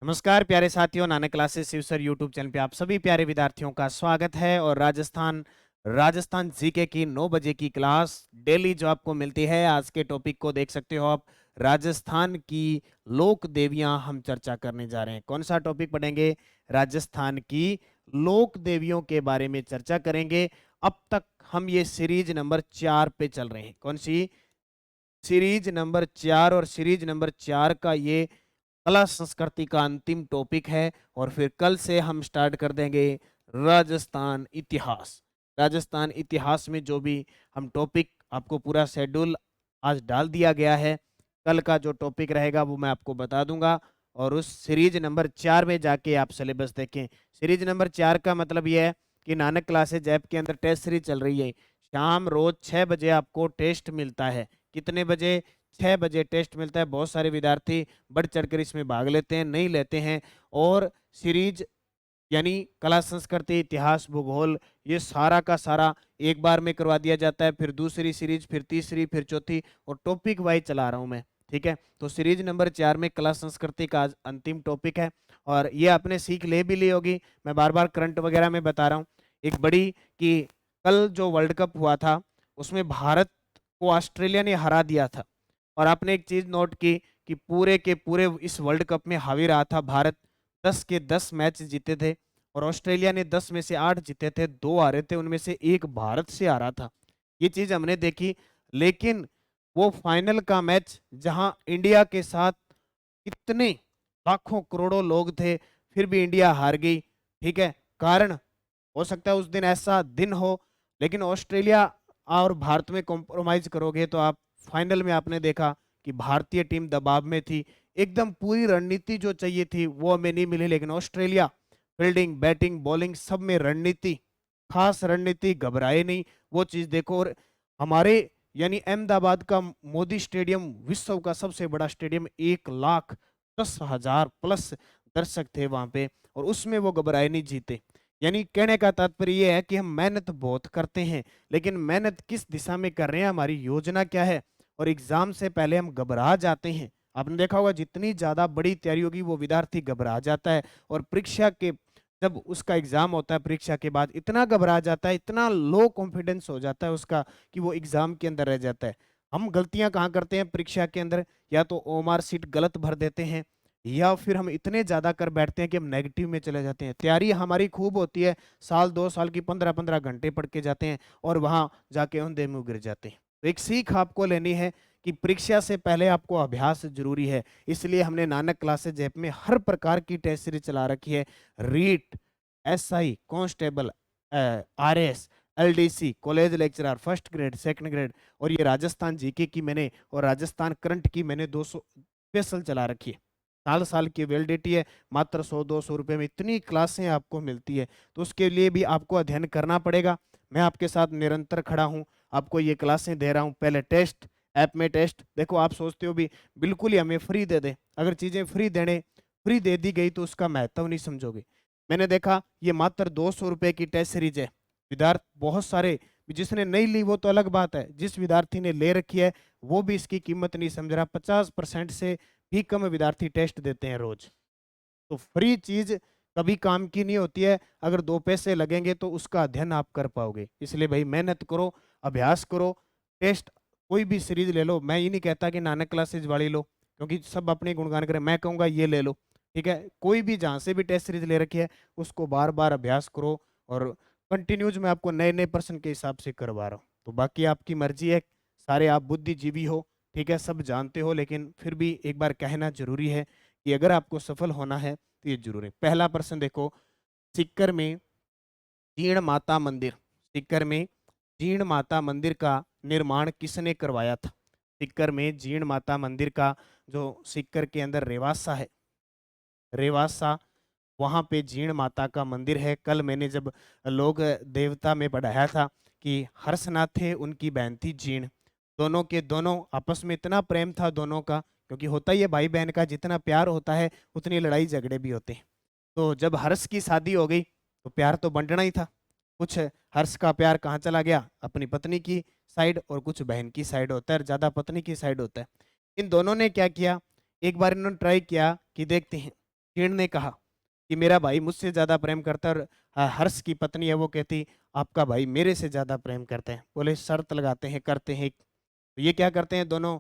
नमस्कार प्यारे साथियों, Nanak classes Shiv sir YouTube channel पे आप सभी प्यारे विद्यार्थियों का स्वागत है। और राजस्थान जीके की 9 बजे की क्लास डेली जो आपको मिलती है, आज के टॉपिक को देख सकते हो आप। राजस्थान की लोक देवियां हम चर्चा करने जा रहे हैं। कौन सा टॉपिक पढ़ेंगे? राजस्थान की लोक देवियों के बारे में चर्चा करेंगे। अब तक हम ये सीरीज नंबर 4 पे चल रहे हैं। कौन सी? Series number 4। और सीरीज नंबर 4 का ये कला संस्कृति का अंतिम टॉपिक है। और फिर कल से हम स्टार्ट कर देंगे राजस्थान इतिहास। राजस्थान इतिहास में जो भी हम टॉपिक, आपको पूरा शेड्यूल आज डाल दिया गया है। कल का जो टॉपिक रहेगा वो मैं आपको बता दूंगा। और उस सीरीज नंबर 4 में जाके आप सिलेबस देखें। सीरीज नंबर 4 का मतलब ये है कि नानक क्लासेज ऐप के अंदर टेस्ट सीरीज चल रही है। शाम रोज 6 बजे आपको टेस्ट मिलता है। कितने बजे? 6 बजे टेस्ट मिलता है। बहुत सारे विद्यार्थी बढ़ चढ़कर इसमें भाग लेते हैं, नहीं लेते हैं। और सीरीज यानी कला संस्कृति इतिहास भूगोल, ये सारा का सारा एक बार में करवा दिया जाता है। फिर दूसरी सीरीज, फिर तीसरी, फिर चौथी, और टॉपिक वाइज चला रहा हूं मैं। ठीक है, तो सीरीज नंबर 4 में कला संस्कृति का आज अंतिम टॉपिक है। और ये आपने सीख ले भी ली होगी। मैं बार बार करंट वगैरह में बता रहा हूँ। एक बड़ी कि कल जो वर्ल्ड कप हुआ था उसमें भारत को ऑस्ट्रेलिया ने हरा दिया था। और आपने एक चीज नोट की कि पूरे के पूरे इस वर्ल्ड कप में हावी रहा था भारत। 10 के 10 मैच जीते थे। और ऑस्ट्रेलिया ने 10 में से 8 जीते थे, 2 हारे थे, उनमें से एक भारत से हारा था। ये चीज हमने देखी। लेकिन वो फाइनल का मैच जहां इंडिया के साथ इतने लाखों करोड़ों लोग थे, फिर भी इंडिया हार गई। ठीक है, कारण हो सकता है उस दिन ऐसा दिन हो। लेकिन ऑस्ट्रेलिया और भारत में कॉम्प्रोमाइज करोगे तो आप फाइनल में आपने देखा कि भारतीय टीम दबाव में थी। एकदम पूरी रणनीति जो चाहिए थी वो हमें नहीं मिली। लेकिन ऑस्ट्रेलिया फील्डिंग, बैटिंग, बॉलिंग सब में रणनीति, खास रणनीति, घबराए नहीं। वो चीज देखो। और हमारे यानी अहमदाबाद का मोदी स्टेडियम विश्व का सबसे बड़ा स्टेडियम, 1,10,000 प्लस दर्शक थे वहां पे, और उसमें वो घबराए नहीं, जीते। यानी कहने का तात्पर्य यह है कि हम मेहनत बहुत करते हैं, लेकिन मेहनत किस दिशा में कर रहे हैं, हमारी योजना क्या है। और एग्जाम से पहले हम घबरा जाते हैं। आपने देखा होगा जितनी ज्यादा बड़ी तैयारी होगी वो विद्यार्थी घबरा जाता है। और परीक्षा के जब उसका एग्जाम होता है, परीक्षा के बाद इतना घबरा जाता है, इतना लो कॉन्फिडेंस हो जाता है उसका कि वो एग्जाम के अंदर रह जाता है। हम गलतियां कहाँ करते हैं परीक्षा के अंदर? या तो ओमार सीट गलत भर देते हैं, या फिर हम इतने ज्यादा कर बैठते हैं कि हम नेगेटिव में चले जाते हैं। तैयारी हमारी खूब होती है, साल 2 साल की 15-15 घंटे पढ़ के जाते हैं, और वहां जाके अंधे मुंह गिर जाते हैं। तो एक सीख आपको लेनी है कि परीक्षा से पहले आपको अभ्यास जरूरी है। इसलिए हमने नानक क्लासेज ऐप में हर प्रकार की टेस्ट सीरीज चला रखी है। REET, SI, constable, RS, LDC, college lecturer, first grade, second grade, और ये राजस्थान जीके की मैंने और राजस्थान करंट की मैंने 200 स्पेशल चला रखी है। साल साल की वैलिडिटी है। मात्र 100-200 रुपए में इतनी क्लासें आपको मिलती है। तो उसके लिए भी आपको अध्ययन करना पड़ेगा। मैं आपके साथ निरंतर खड़ा हूँ, आपको ये क्लासें दे रहा हूँ। पहले टेस्ट, ऐप में टेस्ट देखो। आप सोचते हो भी बिल्कुल ही हमें फ्री दे दे। अगर चीजें फ्री दे दी गई तो उसका महत्व नहीं समझोगे। मैंने देखा ये मात्र 200 रुपए की टेस्ट सीरीज है। विद्यार्थी बहुत सारे, जिसने नहीं ली वो तो अलग बात है, जिस विद्यार्थी ने ले रखी है वो भी इसकी कीमत नहीं समझ रहा। 50% से भी कम विद्यार्थी टेस्ट देते हैं रोज। तो फ्री चीज कभी काम की नहीं होती है। अगर 2 पैसे लगेंगे तो उसका अध्ययन आप कर पाओगे। इसलिए भाई मेहनत करो, अभ्यास करो। टेस्ट कोई भी सीरीज ले लो। मैं ये नहीं कहता कि नानक क्लासेज वाली लो, क्योंकि सब अपने गुणगान करें। मैं कहूंगा ये ले लो। ठीक है, कोई भी जहां से भी टेस्ट सीरीज ले रखी है उसको बार बार अभ्यास करो। और कंटिन्यूज मैं आपको नए नए प्रश्न के हिसाब से करवा रहा हूँ। तो बाकी आपकी मर्जी है। सारे आप बुद्धिजीवी हो, ठीक है, सब जानते हो, लेकिन फिर भी एक बार कहना जरूरी है कि अगर आपको सफल होना है तो ये जरूर है। पहला प्रश्न देखो। सीकर में जीर्ण माता मंदिर, सीकर में जीर्ण माता मंदिर का निर्माण किसने करवाया था? सीकर में जीर्ण माता मंदिर का, जो सीकर के अंदर रेवासा है, रेवासा, वहां पे जीर्ण माता का मंदिर है। कल मैंने जब लोग देवता में पढ़ाया था कि हर्षनाथ थे, उनकी बहन थी जीर्ण। दोनों के दोनों आपस में इतना प्रेम था दोनों का, क्योंकि होता ही है भाई बहन का जितना प्यार होता है उतनी लड़ाई झगड़े भी होते हैं। तो जब हर्ष की शादी हो गई तो प्यार तो बंटना ही था। कुछ हर्ष का प्यार कहाँ चला गया? अपनी पत्नी की साइड, और कुछ बहन की साइड होता है, ज्यादा पत्नी की साइड होता है। इन दोनों ने क्या किया, एक बार इन्होंने ट्राई किया कि देखते हैं जीण ने कहा कि मेरा भाई मुझसे ज्यादा प्रेम करता है, और हर्ष की पत्नी है वो कहती आपका भाई मेरे से ज्यादा प्रेम करते हैं। बोले शर्त लगाते हैं, करते हैं। तो ये क्या करते हैं दोनों,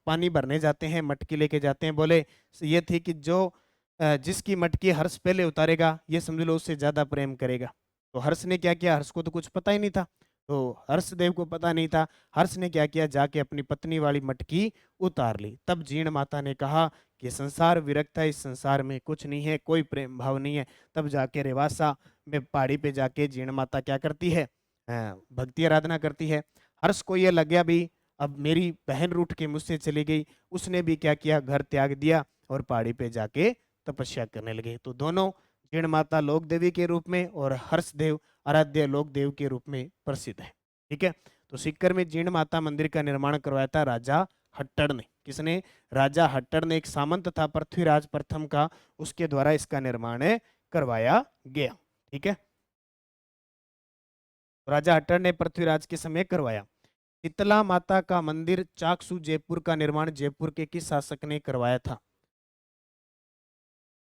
पानी भरने जाते हैं, मटकी लेके जाते हैं। बोले ये थी कि जो जिसकी मटकी हर्ष पहले उतारेगा ये समझ लो उससे ज्यादा प्रेम करेगा। तो हर्ष ने क्या किया, हर्ष को तो कुछ पता ही नहीं था, तो हर्षदेव को पता नहीं था। हर्ष ने क्या किया, जाके अपनी पत्नी वाली मटकी उतार ली। तब जीण माता ने कहा कि संसार विरक्त है, इस संसार में कुछ नहीं है, कोई प्रेम भाव नहीं है। तब जाके रेवासा में पहाड़ी पे जाके जीण माता क्या करती है, भक्ति आराधना करती है। हर्ष को ये लग गया भी अब मेरी बहन रूठ के मुझसे चली गई। उसने भी क्या किया, घर त्याग दिया और पहाड़ी पे जाके तपस्या करने लगे। तो दोनों, जीण माता लोक देवी के रूप में और हर्षदेव आराध्य लोक देव के रूप में प्रसिद्ध है। ठीक है। तो सीकर में जीण माता मंदिर का निर्माण करवाया था राजा हट्टड़ ने। किसने, राजा हट्टड़ ने, एक सामंत था पृथ्वीराज प्रथम का, उसके द्वारा इसका निर्माण करवाया गया। ठीक है। राजा हट्टड़ ने पृथ्वीराज के समय करवाया। शीतला माता का मंदिर चाकसू जयपुर का निर्माण जयपुर के किस शासक ने करवाया था?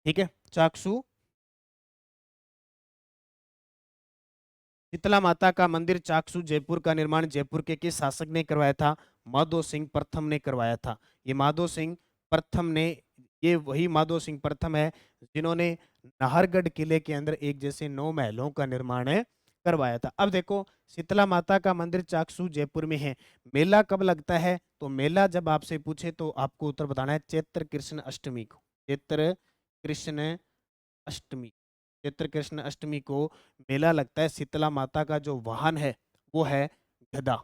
ठीक है, चाकसू। शीतला माता का मंदिर चाकसू जयपुर का निर्माण जयपुर के किस शासक ने करवाया था? माधो सिंह प्रथम ने करवाया था। ये माधो सिंह प्रथम ने, ये वही माधो सिंह प्रथम है जिन्होंने नाहरगढ़ किले के अंदर एक जैसे 9 महलों का निर्माण करवाया था। अब देखो, शीतला माता का मंदिर चाकसू जयपुर में है। मेला कब लगता है? तो मेला जब आपसे पूछे तो आपको उत्तर बताना है चैत्र कृष्ण अष्टमी को। चैत्र कृष्ण अष्टमी, चैत्र कृष्ण अष्टमी को मेला लगता है। शीतला माता का जो वाहन है वो है गदा,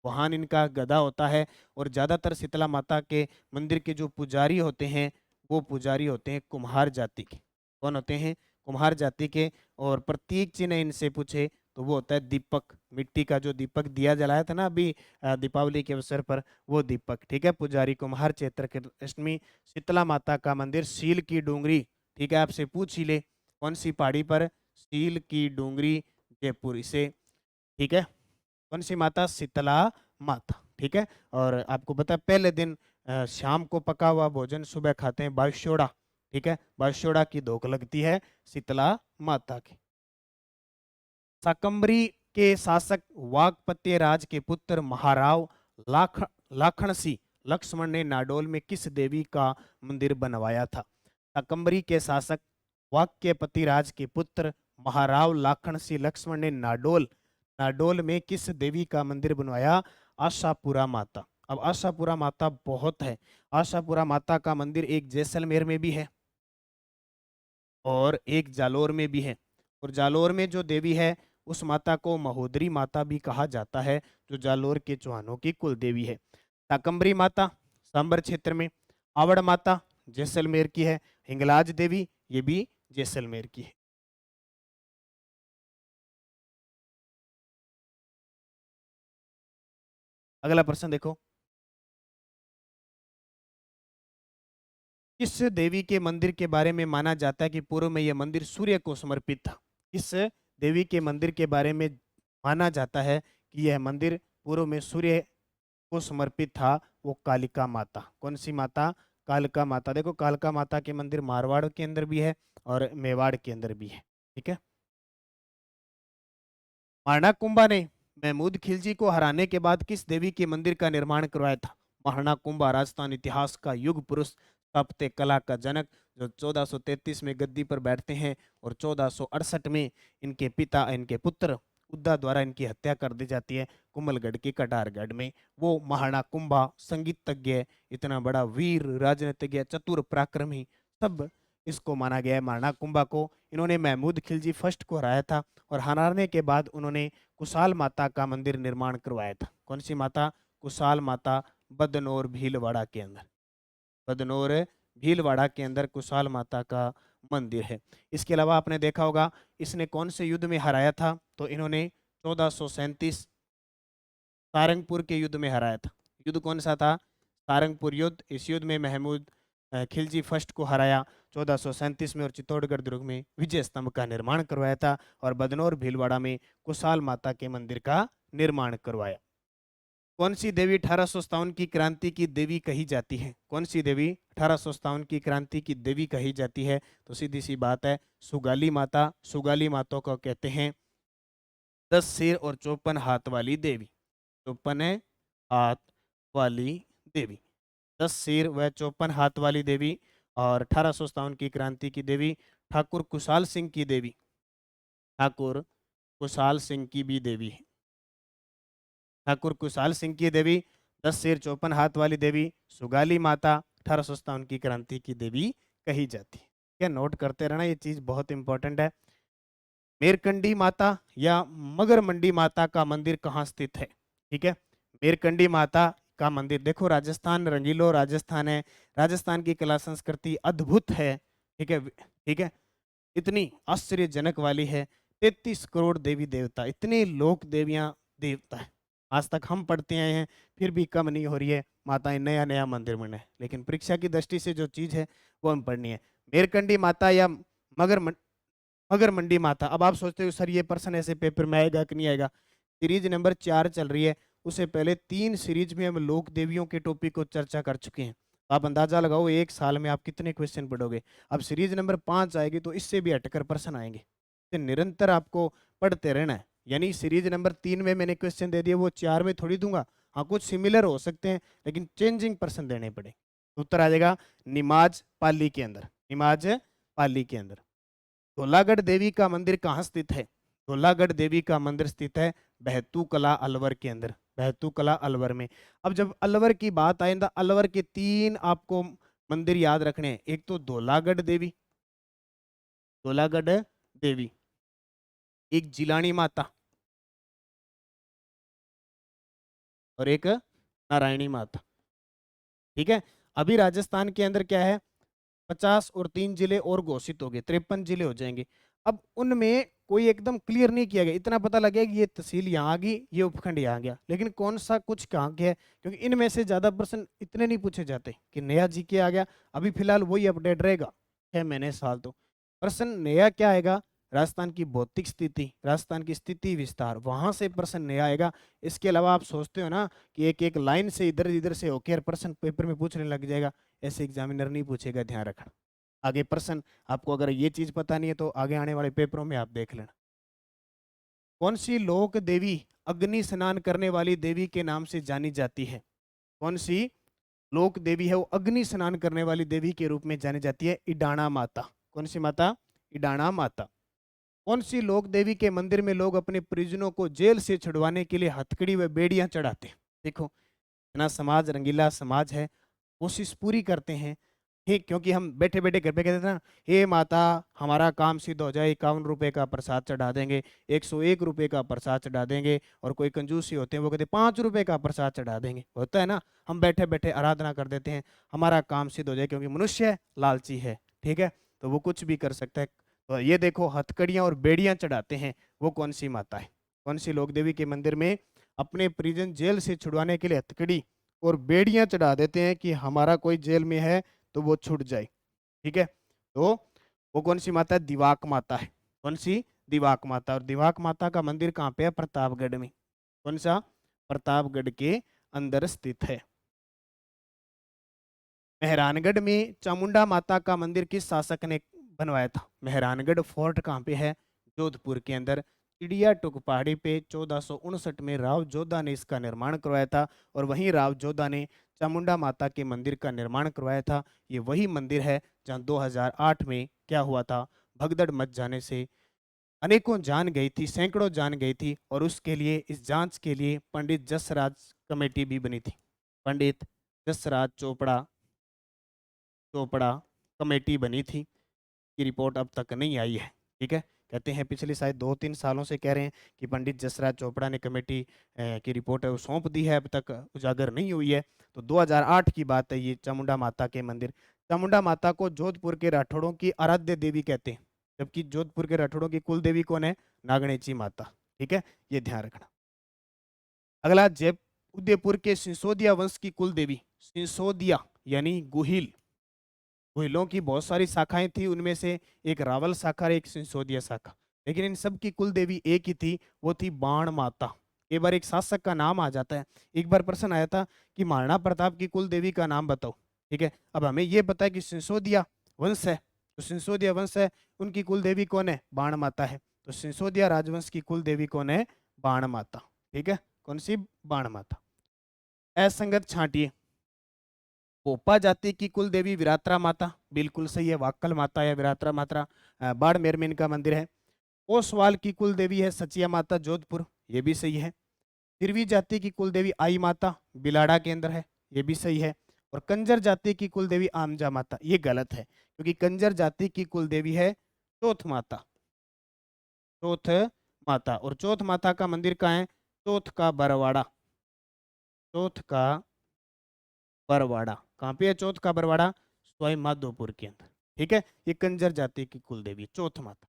वाहन इनका गदा होता है। और ज्यादातर शीतला माता के मंदिर के जो पुजारी होते हैं वो पुजारी होते हैं कुम्हार जाति के। कौन होते हैं? कुम्हार जाति के। और प्रतीक चिन्ह इनसे पूछे तो वो होता है दीपक, मिट्टी का जो दीपक दिया जलाया था ना अभी दीपावली के अवसर पर, वो दीपक। ठीक है, पुजारी कुम्हार। चैत्र कृष्ण अष्टमी। शीतला माता का मंदिर सील की डूंगरी। ठीक है, आपसे पूछ ही ले कौन सी पहाड़ी पर? सील की डूंगरी जयपुर इसे। ठीक है, कौन सी माता? शीतला माता। ठीक है। और आपको पता है पहले दिन शाम को पका हुआ भोजन, सुबह खाते हैं बाशोड़ा। ठीक है, बाशोड़ा की धोख लगती है शीतला माता की। शाकंभरी के शासक वाकपत्य राज के पुत्र महाराव लाखणसी लक्ष्मण ने नाडोल में किस देवी का मंदिर बनवाया था? शाकंभरी के शासक वाक्यपति राज के पुत्र महाराव लाखणसी लक्ष्मण ने नाडोल नाडोल में किस देवी का मंदिर बनवाया? आशापुरा माता। अब आशापुरा माता बहुत है। आशापुरा माता का मंदिर एक जैसलमेर में भी है और एक जालोर में भी है। और जालोर में जो देवी है उस माता को महोदरी माता भी कहा जाता है, जो जालोर के चौहानों की कुल देवी है। शाकंभरी माता सांबर क्षेत्र में, आवड़ माता जैसलमेर की है, हिंगलाज देवी ये भी जैसलमेर की है। अगला प्रश्न देखो, किस देवी के मंदिर के बारे में माना जाता है कि पूर्व में यह मंदिर सूर्य को समर्पित था? किस देवी के मंदिर के बारे में माना जाता है कि यह मंदिर पूर्व में सूर्य को समर्पित था? वो कालिका माता। कौन सी माता? कालिका माता। देखो, कालिका माता के मंदिर मारवाड़ के अंदर भी है और मेवाड़ के अंदर भी है। ठीक है। महाराणा कुंभा ने महमूद खिलजी को हराने के बाद किस देवी के मंदिर का निर्माण करवाया था? महाराणा कुंभा राजस्थान इतिहास का युग पुरुष, स्थापत्य कला का जनक, जो 1433 में गद्दी पर बैठते हैं और 1468 में इनके पिता, इनके पुत्र उद्दा द्वारा इनकी हत्या कर दी जाती है कुंभलगढ़ की कटारगढ़ में। वो महाराणा कुंभा संगीतज्ञ, इतना बड़ा वीर, राजनीतिज्ञ, चतुर, पराक्रमी, सब इसको माना गया है महाराणा कुंभा को। इन्होंने महमूद खिलजी फर्स्ट को हराया था और हराने के बाद उन्होंने कुशाल माता का मंदिर निर्माण करवाया था। कौन सी माता? कुशाल माता, बदनौर भीलवाड़ा के अंदर। बदनौर भीलवाड़ा के अंदर कुशाल माता का मंदिर है। इसके अलावा आपने देखा होगा इसने कौन से युद्ध में हराया था? तो इन्होंने 1437 सारंगपुर के युद्ध में हराया था। युद्ध कौन सा था? सारंगपुर युद्ध। इस युद्ध में महमूद खिलजी फर्स्ट को हराया 1437 में और चित्तौड़गढ़ दुर्ग में विजय स्तंभ का निर्माण करवाया था और बदनौर भीलवाड़ा में कुशाल माता के मंदिर का निर्माण करवाया। कौन सी देवी 1857 की क्रांति की देवी कही जाती है? कौन सी देवी 1857 की क्रांति की देवी कही जाती है? तो सीधी सी बात है, सुगाली माता। सुगाली माता को कहते हैं 10 सिर और 54 हाथ वाली देवी। 54 हाथ वाली देवी, 10 सिर व 54 हाथ वाली देवी। और 1857 की क्रांति की देवी ठाकुर कुशाल सिंह की देवी, ठाकुर कुशाल सिंह की भी देवी है। ठाकुर कुशाल सिंह की देवी, 10 सिर 54 हाथ वाली देवी, सुगाली माता, 1857 की क्रांति की देवी कही जाती है। क्या नोट करते रहना, ये चीज बहुत इंपॉर्टेंट है। मेरकंडी माता या मगरमंडी माता का मंदिर कहाँ स्थित है? ठीक है, मेरकंडी माता का मंदिर, देखो राजस्थान रंगीलो राजस्थान है, राजस्थान की कला संस्कृति अद्भुत है। ठीक है, ठीक है, इतनी आश्चर्यजनक वाली है। 33 करोड़ देवी देवता, इतने लोक देवियां देवता है, आज तक हम पढ़ते आए हैं, फिर भी कम नहीं हो रही है माताएं, नया नया मंदिर बने। लेकिन परीक्षा की दृष्टि से जो चीज है वो हम पढ़नी है। मेरकंडी माता या मगर मगर मंडी माता। अब आप सोचते हो सर ये प्रश्न ऐसे पेपर में आएगा कि नहीं आएगा? सीरीज नंबर 4 चल रही है, उससे पहले 3 सीरीज में हम लोक देवियों के टॉपिक को चर्चा कर चुके हैं। आप अंदाजा लगाओ एक साल में आप कितने क्वेश्चन पढ़ोगे। अब सीरीज नंबर 5 आएगी तो इससे भी हटकर प्रश्न आएंगे, तो निरंतर आपको पढ़ते रहना है। यानी सीरीज नंबर 3 में मैंने क्वेश्चन दे दिए, वो 4 में थोड़ी दूंगा। हाँ, कुछ सिमिलर हो सकते हैं लेकिन चेंजिंग प्रश्न देने पड़े। उत्तर आ जाएगा निमाज पाली के अंदर, निमाज पाली के अंदर। धौलागढ़ देवी का मंदिर कहाँ स्थित है? धौलागढ़ देवी का मंदिर स्थित है बहतू कला अलवर के अंदर, बहतू कला अलवर में। अब जब अलवर की बात आए तो अलवर के 3 आपको मंदिर याद रखने हैं। एक तो धौलागढ़ देवी, धौलागढ़ देवी, एक जिलानी माता और एक नारायणी माता। ठीक है, अभी राजस्थान के अंदर क्या है, 50 और 3 जिले और घोषित हो गए, 53 जिले हो जाएंगे। अब उनमें कोई एकदम क्लियर नहीं किया गया, इतना पता लग गया कि ये तहसील यहाँ आ गई, ये उपखंड यहाँ आ गया, लेकिन कौन सा कुछ कहाँ गया है, क्योंकि इनमें से ज्यादा प्रश्न इतने नहीं पूछे जाते कि नया जीके आ गया। अभी फिलहाल वही अपडेट रहेगा 6 महीने साल। तो प्रश्न नया क्या आएगा? राजस्थान की भौतिक स्थिति, राजस्थान की स्थिति विस्तार, वहां से प्रश्न नया आएगा। इसके अलावा आप सोचते हो ना कि एक एक लाइन से इधर इधर से होकर प्रश्न पेपर में पूछने लग जाएगा, ऐसे एग्जामिनर नहीं पूछेगा, ध्यान रखना। आगे प्रश्न आपको अगर ये चीज पता नहीं है तो आगे आने वाले पेपरों में आप देख लेना। कौन सी लोक देवी अग्नि स्नान करने वाली देवी के नाम से जानी जाती है? कौन सी लोक देवी है वो अग्नि स्नान करने वाली देवी के रूप में जानी जाती है? इडाणा माता। कौन सी माता? इडाणा माता। कौन सी लोक देवी के मंदिर में लोग अपने परिजनों को जेल से छुड़वाने के लिए हथकड़ी व बेड़ियां चढ़ाते हैं? देखो, इतना समाज रंगीला समाज है, कोशिश पूरी करते हैं। ठीक, क्योंकि हम बैठे बैठे घर पे कहते थे ना, हे माता हमारा काम सिद्ध हो जाए, 51 रुपए का प्रसाद चढ़ा देंगे, 101 रुपए का प्रसाद चढ़ा देंगे। और कोई कंजूसी होते हैं वो कहते हैं 5 रुपए का प्रसाद चढ़ा देंगे, होता है ना। हम बैठे बैठे आराधना कर देते हैं हमारा काम सिद्ध हो जाए, क्योंकि मनुष्य लालची है। ठीक है, तो वो कुछ भी कर सकता है। तो ये देखो, हथकड़ियां और बेड़ियां चढ़ाते हैं, वो कौन सी माता है? कौन सी लोक देवी के मंदिर में अपने परिजन जेल से छुड़वाने के लिए हथकड़ी और बेड़ियां चढ़ा देते हैं कि हमारा कोई जेल में है तो वो छूट जाए? ठीक है, तो वो कौन सी माता है? दिवाक माता है। कौन सी? दिवाक माता। और दिवाक माता का मंदिर कहाँ पे है? प्रतापगढ़ में। कौन सा? प्रतापगढ़ के अंदर स्थित है। मेहरानगढ़ में चामुंडा माता का मंदिर किस शासक ने बनवाया था? मेहरानगढ़ फोर्ट कहाँ पे है? जोधपुर के अंदर। चिड़िया टुक पहाड़ी पे 1459 में राव जोधा ने इसका निर्माण करवाया था। और वहीं राव जोधा ने चामुंडा माता के मंदिर का निर्माण करवाया था। ये वही मंदिर है जहाँ 2008 में क्या हुआ था, भगदड़ मच जाने से अनेकों जान गई थी, सैकड़ों जान गई थी। और उसके लिए, इस जांच के लिए पंडित जसराज कमेटी भी बनी थी। पंडित जसराज चोपड़ा चोपड़ा कमेटी बनी थी, की रिपोर्ट अब तक नहीं आई है। ठीक है, कहते हैं पिछले शायद 2-3 सालों से कह रहे हैं कि पंडित जसराज चोपड़ा ने कमेटी की रिपोर्ट है वो सौंप दी है, अब तक उजागर नहीं हुई है। तो 2008 की बात है ये, चामुंडा माता के मंदिर। चामुंडा माता को जोधपुर के राठौड़ों की आराध्य देवी कहते हैं, जबकि जोधपुर के राठौड़ों की कुल देवी कौन है? नागणेची माता। ठीक है, ये ध्यान रखना। अगला, जय उदयपुर के सिसोदिया वंश की कुल देवी, सिसोदिया यानी गुहिल, गुहिलों की बहुत सारी शाखाएं थी, उनमें से एक रावल शाखा, एक सिसोदिया शाखा, लेकिन इन सब की कुल देवी एक ही थी, वो थी बाण माता। एक बार एक शासक का नाम आ जाता है। एक बार प्रश्न आया था कि महाराणा प्रताप की कुल देवी का नाम बताओ, ठीक है। अब हमें ये पता है कि सिसोदिया वंश है, तो सिसोदिया वंश है, उनकी कुल देवी कौन है? बाण माता है। तो सिसोदिया राजवंश की कुल देवी कौन है? बाण माता, ठीक है। कौन सी? बाण माता। असंगत छांटिए। पोपा जाति की कुल देवी विरात्रा माता, बिल्कुल सही है, वाक्कल माता या विरात्रा माता बाड़मेर में इनका मंदिर है। ओसवाल की कुल देवी है सचिया माता, जोधपुर, ये भी सही है। तिरवी जाति की कुल देवी आई माता, बिलाड़ा के अंदर है, ये भी सही है। और कंजर जाति की कुल देवी आमजा माता, ये गलत है, क्योंकि कंजर जाति की कुल देवी है चौथ माता, चौथ माता। और चौथ माता का मंदिर कहाँ है? चौथ का बरवाड़ा, चौथ का बरवाड़ा कहाँ पे है? चौथ का बरवाड़ा स्वयं माधोपुर के अंदर, ठीक है। ये कंजर जाति की कुल देवी है, चौथ माता।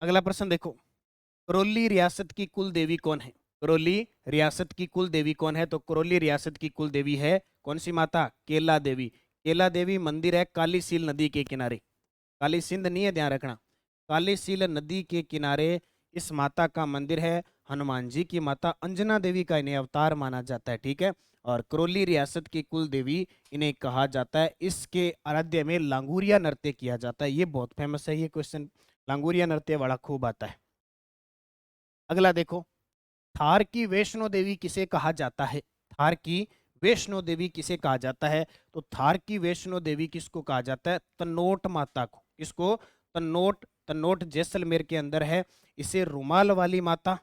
अगला प्रश्न देखो, करौली रियासत की कुल देवी कौन है? करौली रियासत की कुल देवी कौन है? तो करौली रियासत की कुल देवी है कौन सी माता? केला देवी। केला देवी मंदिर है काली सील नदी के किनारे, काली सिंध नहीं है, ध्यान रखना, काली सील नदी के किनारे इस माता का मंदिर है। हनुमान जी की माता अंजना देवी का इन्हें अवतार माना जाता है, ठीक है। और करौली रियासत की कुल देवी इन्हें कहा जाता है। इसके आराध्य में लांगूरिया नृत्य किया जाता है, ये बहुत फेमस है ये क्वेश्चन, लांगूरिया नृत्य बड़ा खूब आता है। अगला देखो, थार की वैष्णो देवी किसे कहा जाता है? थार की वैष्णो देवी किसे कहा जाता है? तो थार की वैष्णो देवी किसको कहा जाता है? तन्नोट माता को। किसको? तन्नोट। तन्नोट जैसलमेर के अंदर है। इसे रुमाल वाली माता,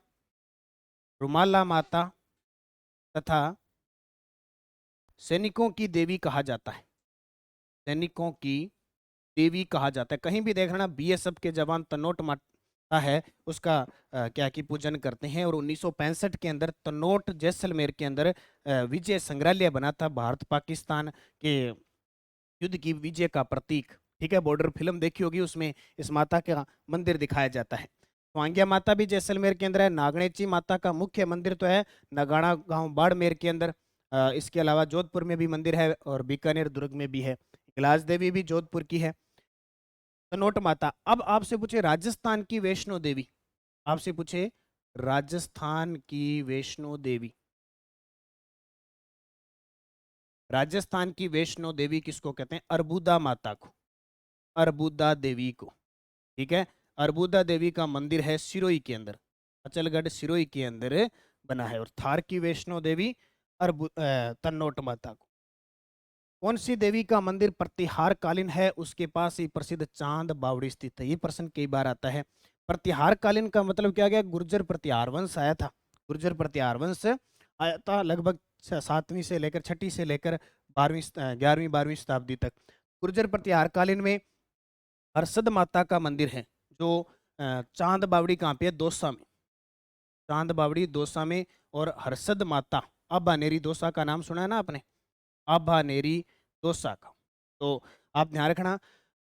रुमाला माता तथा सैनिकों की देवी कहा जाता है, सैनिकों की देवी कहा जाता है। कहीं भी देखना बीएसएफ के जवान तनोट माता है उसका क्या की पूजन करते हैं। और 1965 के अंदर तनोट जैसलमेर के अंदर विजय संग्रहालय बना था, भारत पाकिस्तान के युद्ध की विजय का प्रतीक, ठीक है। बॉर्डर फिल्म देखी होगी, उसमें इस माता का मंदिर दिखाया जाता है। स्वांग्या माता भी जैसलमेर के अंदर है। नागणेची माता का मुख्य मंदिर तो है नगाड़ा गांव बाड़मेर के अंदर। इसके अलावा जोधपुर में भी मंदिर है और बीकानेर दुर्ग में भी है। कैलाश देवी भी जोधपुर की है। तनोट माता। अब आपसे पूछे राजस्थान की वैष्णो देवी, आपसे पूछे राजस्थान की वैष्णो देवी, राजस्थान की वैष्णो देवी किसको कहते हैं? अर्बुदा माता को, अर्बुदा देवी को, ठीक है। अर्बुदा देवी का मंदिर है सिरोही के अंदर, अचलगढ़ सिरोही के अंदर बना है। और थार की वैष्णो देवी तन्नोट माता को। कौन सी देवी का मंदिर प्रतिहार कालीन है? उसके पास ही प्रसिद्ध चांद बावड़ी स्थित है। ये प्रश्न कई बार आता है। प्रतिहार कालीन का मतलब क्या गया? गुर्जर प्रतिहार वंश आया था, गुर्जर प्रतिहार वंश आया था लगभग 7वीं से लेकर 6ठी से लेकर 12वीं 11वीं 12वीं शताब्दी तक। गुर्जर प्रतिहार कालीन में हर्षद माता का मंदिर है, जो चांद बावड़ी कहाँ पे है? दौसा में, चांद बावड़ी दौसा में। और हर्षद माता अबानेरी दौसा का नाम सुना है ना आपने, अबानेरी दौसा का। तो आप ध्यान रखना,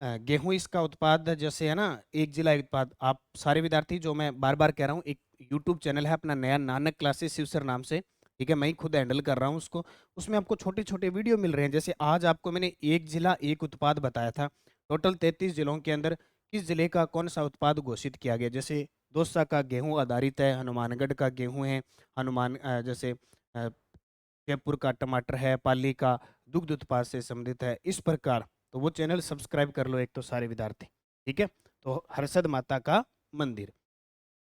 गेहूं इसका उत्पाद जैसे है ना, एक जिला एक उत्पाद। आप सारे विद्यार्थी, जो मैं बार बार कह रहा हूँ, एक यूट्यूब चैनल है अपना नया, नानक क्लासेस शिवसर नाम से, ठीक है। मैं ही खुद हैंडल कर रहा हूँ उसको। उसमें आपको छोटे छोटे वीडियो मिल रहे हैं। जैसे आज आपको मैंने एक जिला एक उत्पाद बताया था, टोटल 33 जिलों के अंदर किस जिले का कौन सा उत्पाद घोषित किया गया। जैसे दौसा का गेहूं आधारित है, हनुमानगढ़ का गेहूं है, हनुमान जैसे जयपुर का टमाटर है, पाली का दुग्ध उत्पाद से संबंधित है, इस प्रकार। तो वो चैनल सब्सक्राइब कर लो एक तो सारे विद्यार्थी, ठीक है। तो हर्षद माता का मंदिर।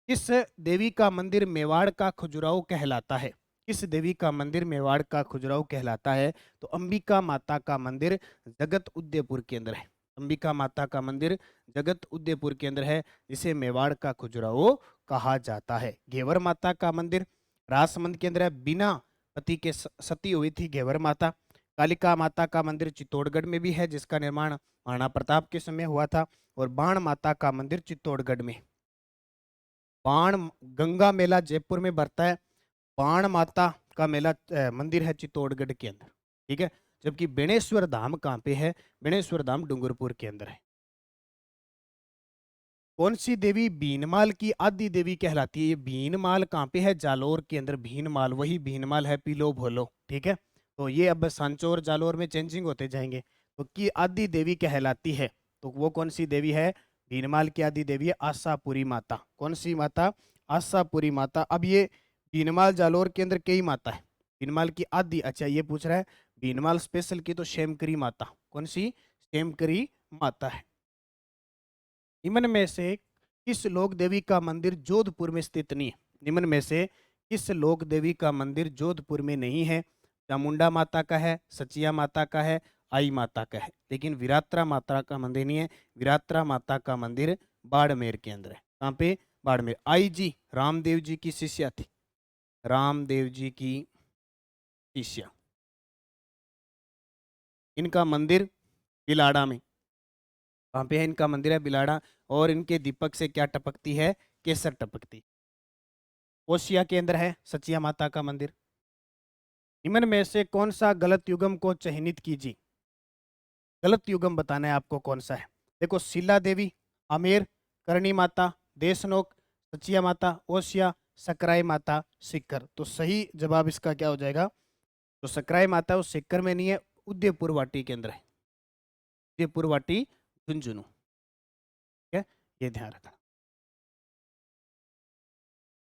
किस देवी का मंदिर मेवाड़ का खजुराहो कहलाता है? किस देवी का मंदिर मेवाड़ का खजुराहो कहलाता है? तो अंबिका माता का मंदिर जगत उदयपुर के अंदर है, अंबिका माता का मंदिर जगत उदयपुर के अंदर है, जिसे मेवाड़ का खजुराहो कहा जाता है। घेवर माता का मंदिर राजसमंद के अंदर है, बिना पति के सती हुई थी घेवर माता। कालिका माता का मंदिर चित्तौड़गढ़ में भी है, जिसका निर्माण महाराणा प्रताप के समय हुआ था। और बाण माता का मंदिर चित्तौड़गढ़ में, बाण गंगा मेला जयपुर में भरता है, बाण माता का मेला मंदिर है चित्तौड़गढ़ के अंदर, ठीक है। जबकि बेणेश्वर धाम कहाँ पे है? बेणेश्वर धाम डूंगरपुर के अंदर है। कौन सी देवी भीनमाल की आदि देवी कहलाती है? ये भीनमाल कहाँ पे है? जालोर के अंदर भीनमाल, वही भीनमाल है पीलो भोलो, ठीक है। तो ये अब सांचौर जालोर में चेंजिंग होते जाएंगे। तो की आदि देवी कहलाती है तो वो कौन सी देवी है? भीनमाल की आदि देवी है आशापुरी माता। कौन सी माता? आशापुरी माता। अब ये भीनमाल जालोर के अंदर कई माता है। भीनमाल की आदि, अच्छा ये पूछ रहा है भीनमाल स्पेशल की तो शेमकरी माता। कौन सी? शेमकरी माता है। निम्न में से किस लोक देवी का मंदिर जोधपुर में स्थित नहीं है? निम्न में से किस लोक देवी का मंदिर जोधपुर में नहीं है? चामुंडा माता का है, सचिया माता का है, आई माता का है, लेकिन विरात्रा माता का मंदिर नहीं है। विरात्रा माता का मंदिर बाड़मेर के अंदर है। कहाँ पे? बाड़मेर। आई जी रामदेव जी की शिष्या थी। रामदेव जी की शिष्या। इनका मंदिर बिलाड़ा में। कहाँ पे है इनका मंदिर? है बिलाड़ा। और इनके दीपक से क्या टपकती है? केसर टपकती। ओसिया के अंदर है सचिया माता का मंदिर। निम्न में से कौन सा गलत युगम को चिन्हित कीजिए? गलत युगम बताना है आपको कौन सा है। देखो, शिला देवी, आमेर, करणी माता, देशनोक, सचिया माता, ओसिया, सकराई माता, सिक्कर। तो सही जवाब इसका क्या हो जाएगा? तो सकराई माता उस सिक्कर में नहीं है, उदयपुर वाटी के अंदर है। उदयपुर वाटी झुंझुनू। ठीक है, ये ध्यान रखना।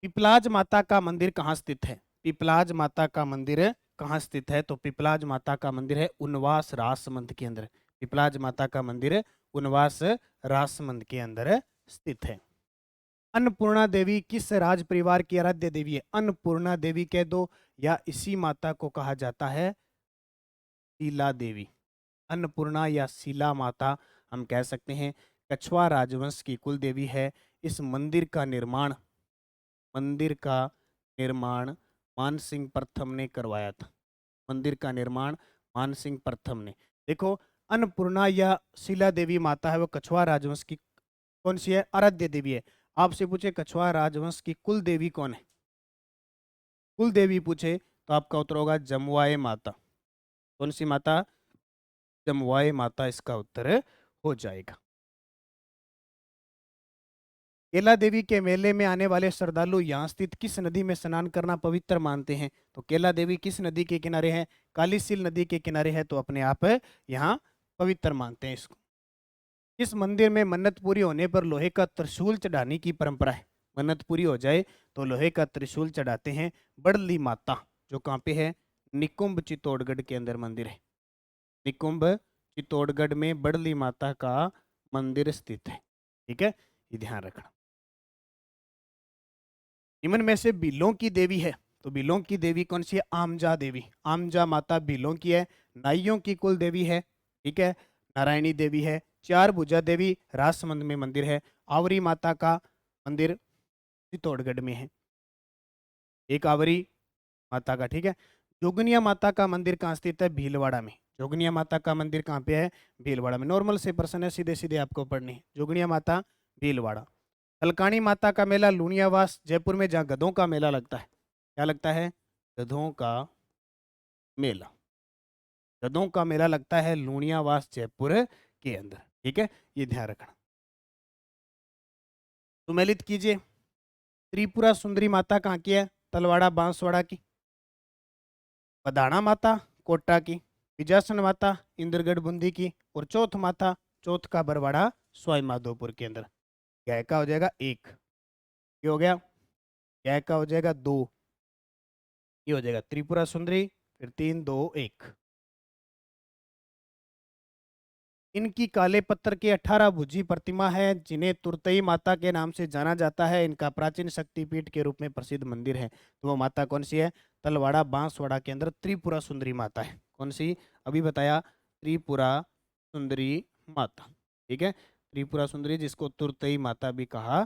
पिपलाज माता का मंदिर कहाँ स्थित है? पिपलाज माता का मंदिर कहाँ स्थित है? तो पिपलाज माता का मंदिर है उनवास रासमंद के अंदर। पिपलाज माता का मंदिर उनवास रासमंद के अंदर स्थित है। अन्नपूर्णा देवी किस राज परिवार की आराध्य देवी है? अन्नपूर्णा देवी कह दो या इसी माता को कहा जाता है शीला देवी। अन्नपूर्णा या शीला माता हम कह सकते हैं। कछवा राजवंश की कुल देवी है। इस मंदिर का निर्माण मानसिंह प्रथम ने करवाया था। मंदिर का निर्माण मानसिंह प्रथम ने। देखो, अन्नपूर्णा या शीला देवी माता है वो कछवा राजवंश की कौन सी है? आराध्य देवी है। आपसे पूछे कछवा राजवंश की कुल देवी कौन है? कुल देवी पूछे तो आपका उत्तर होगा जमुआए माता। कौन सी माता? जमुआए माता इसका उत्तर हो जाएगा। केला देवी के मेले में आने वाले श्रद्धालु यहाँ स्थित किस नदी में स्नान करना पवित्र मानते हैं? तो केला देवी किस नदी के किनारे है? कालीसील नदी के किनारे है, तो अपने आप यहाँ पवित्र मानते हैं इसको। इस मंदिर में मन्नत पूरी होने पर लोहे का त्रिशूल चढ़ाने की परंपरा है। मन्नत पूरी हो जाए तो लोहे का त्रिशूल चढ़ाते हैं। बड़ली माता जो कहाँ पे है? निकुंभ चित्तौड़गढ़ के अंदर मंदिर है। निकुंभ चित्तौड़गढ़ में बड़ली माता का मंदिर स्थित है। ठीक है, ये ध्यान रखना। निम्न में से बिलों की देवी है, तो बिलों की देवी कौन सी है? आमजा देवी। आमजा माता बिलों की है। नाइयों की कुल देवी है। ठीक है, नारायणी देवी है। चार भुजा देवी राजसमंद में मंदिर है। आवरी माता का मंदिर चित्तौड़गढ़ में है। एक आवरी माता का। ठीक है, जोगनिया माता का मंदिर कहाँ स्थित है? भीलवाड़ा में। जोगनिया माता का मंदिर कहाँ पे है? भीलवाड़ा में। नॉर्मल से प्रश्न है, सीधे सीधे आपको पढ़नी है। जोगनिया माता भीलवाड़ा। कलकाणी माता का मेला लुणियावास जयपुर में, जहाँ गधों का मेला लगता है। क्या लगता है? गधों का मेला। गधों का मेला लगता है लुणियावास जयपुर के अंदर। ठीक है, ये ध्यान रखना। सुमेलित कीजिए। त्रिपुरा सुंदरी माता कहाँ की है? तलवाड़ा बांसवाड़ा की। पधाना माता कोटा की। विजासन माता इंद्रगढ़ बूंदी की। और चौथ माता चौथ का बरवाड़ा सवाई माधोपुर के अंदर। गाय का हो जाएगा एक, ये हो गया। गाय का हो जाएगा दो, ये हो जाएगा त्रिपुरा सुंदरी। फिर 3 2 1। इनकी काले पत्थर की 18 भुजी प्रतिमा है जिन्हें तुरतई माता के नाम से जाना जाता है। इनका प्राचीन शक्तिपीठ के रूप में प्रसिद्ध मंदिर है। तो वो माता कौन सी है? तलवाड़ा बांसवाड़ा के अंदर त्रिपुरा सुंदरी माता है। कौन सी? अभी बताया, त्रिपुरा सुंदरी माता। ठीक है, त्रिपुरा सुंदरी जिसको तुरतई माता भी कहा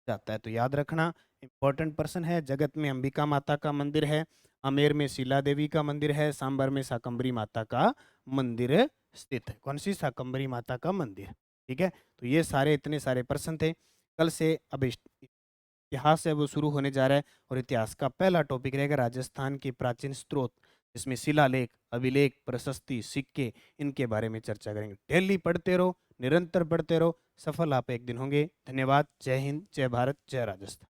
जाता है। तो याद रखना, इंपॉर्टेंट पर्सन है। जगत में अंबिका माता का मंदिर है। अमेर में शीला देवी का मंदिर है। सांबर में शाकंभरी माता का मंदिर स्थित है। कौन सी? शाकंभरी माता का मंदिर। ठीक है, तो ये सारे इतने सारे प्रश्न थे। कल से अब इतिहास है वो शुरू होने जा रहा है, और इतिहास का पहला टॉपिक रहेगा राजस्थान के प्राचीन स्रोत, जिसमें शिलालेख, अभिलेख, प्रशस्ति, सिक्के, इनके बारे में चर्चा करेंगे। डेली पढ़ते रहो, निरंतर पढ़ते रहो, सफल आप एक दिन होंगे। धन्यवाद। जय हिंद, जय भारत, जय राजस्थान।